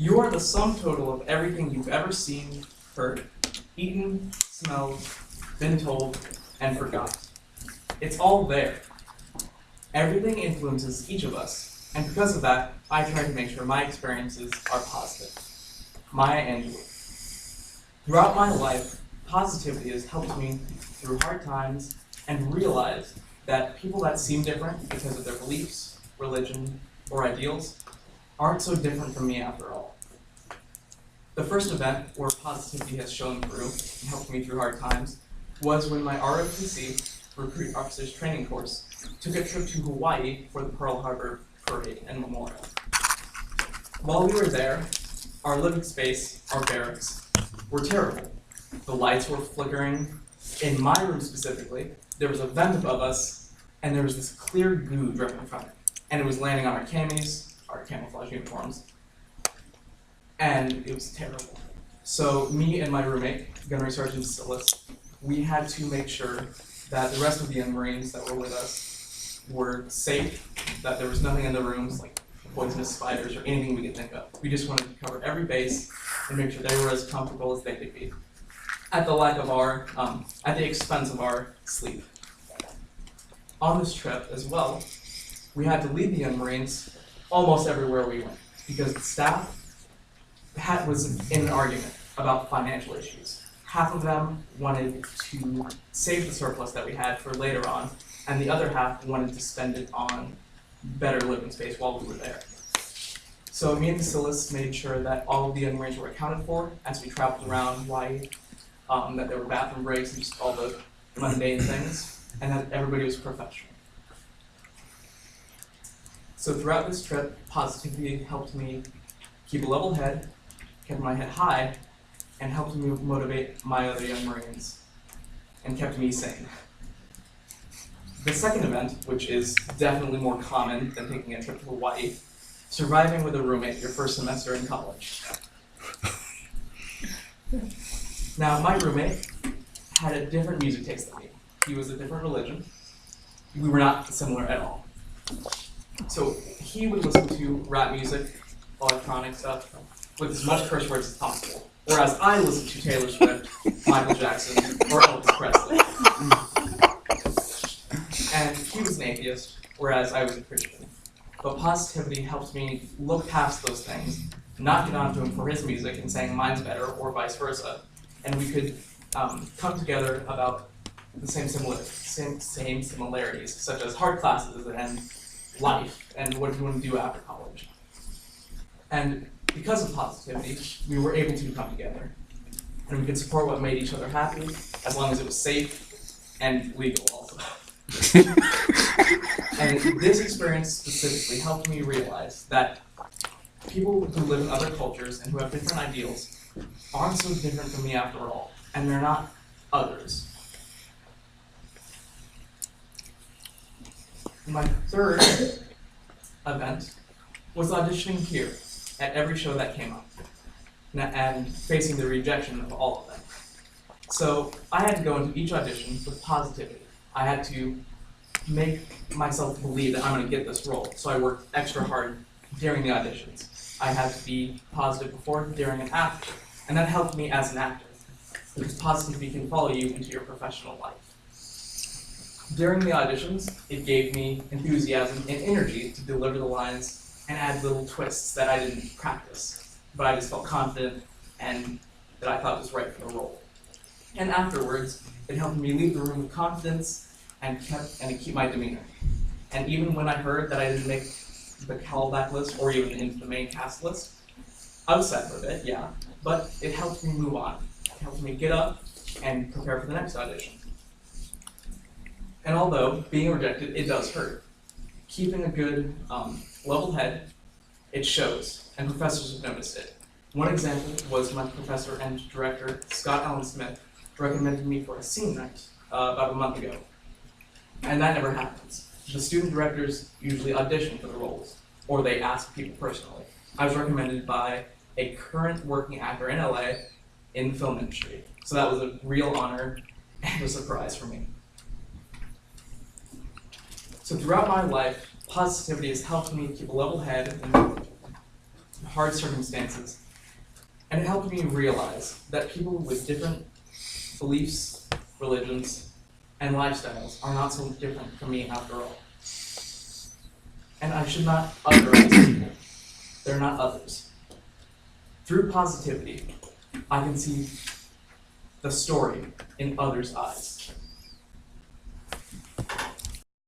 You are the sum total of everything you've ever seen, heard, eaten, smelled, been told, and forgot. It's all there. Everything influences each of us, and because of that, I try to make sure my experiences are positive. Maya Angelou. Throughout my life, positivity has helped me through hard times and realize that people that seem different because of their beliefs, religion, or ideals aren't so different from me after all. The first event where positivity has shown through and helped me through hard times was when my ROTC, Recruit Officers Training Course, took a trip to Hawaii for the Pearl Harbor Parade and Memorial. While we were there, our living space, our barracks, were terrible. The lights were flickering. In my room specifically, there was a vent above us, and there was this clear goo dripping from it. And it was landing on our camis, our camouflage uniforms, and it was terrible. So me and my roommate, Gunnery Sergeant Stillis, we had to make sure that the rest of the young Marines that were with us were safe, that there was nothing in the rooms like poisonous spiders or anything we could think of. We just wanted to cover every base and make sure they were as comfortable as they could be, at the expense of our sleep. On this trip as well, we had to lead the young Marines almost everywhere we went because the staff was in an argument about financial issues. Half of them wanted to save the surplus that we had for later on, and the other half wanted to spend it on better living space while we were there. So me and Basilis made sure that all of the young Marines were accounted for as we traveled around Hawaii, that there were bathroom breaks and just all the mundane things, and that everybody was professional. So throughout this trip, positivity helped me keep a level head, kept my head high, and helped me motivate my other young Marines, and kept me sane. The second event, which is definitely more common than taking a trip to Hawaii, surviving with a roommate your first semester in college. Now, my roommate had a different music taste than me. He was a different religion. We were not similar at all. So he would listen to rap music, electronic stuff, with as much curse words as possible. Whereas I listened to Taylor Swift, Michael Jackson, or Elvis Presley. And he was an atheist, whereas I was a Christian. But positivity helped me look past those things, not get onto him for his music and saying mine's better, or vice versa. And we could come together about the same similarities, such as hard classes and life, and what we want to do after college. And because of positivity, we were able to come together. And we could support what made each other happy, as long as it was safe and legal also. And this experience specifically helped me realize that people who live in other cultures and who have different ideals aren't so different from me after all, and they're not others. My third event was auditioning here at every show that came up, and facing the rejection of all of them. So I had to go into each audition with positivity. I had to make myself believe that I'm going to get this role, so I worked extra hard during the auditions. I had to be positive before, during, and after, and that helped me as an actor, because positivity can follow you into your professional life. During the auditions, it gave me enthusiasm and energy to deliver the lines and add little twists that I didn't practice, but I just felt confident and that I thought was right for the role. And afterwards, it helped me leave the room with confidence and keep my demeanor. And even when I heard that I didn't make the callback list or even into the main cast list, I was sad for a bit, yeah, but it helped me move on. It helped me get up and prepare for the next audition. And although being rejected, it does hurt, keeping a good level head, it shows, and professors have noticed it. One example was my professor and director, Scott Allen Smith, recommended me for a scene night about a month ago. And that never happens. The student directors usually audition for the roles, or they ask people personally. I was recommended by a current working actor in LA in the film industry. So that was a real honor and a surprise for me. So throughout my life, positivity has helped me keep a level head and hard circumstances, and it helped me realize that people with different beliefs, religions, and lifestyles are not so different from me after all. And I should not otherize people. They're not others. Through positivity, I can see the story in others' eyes.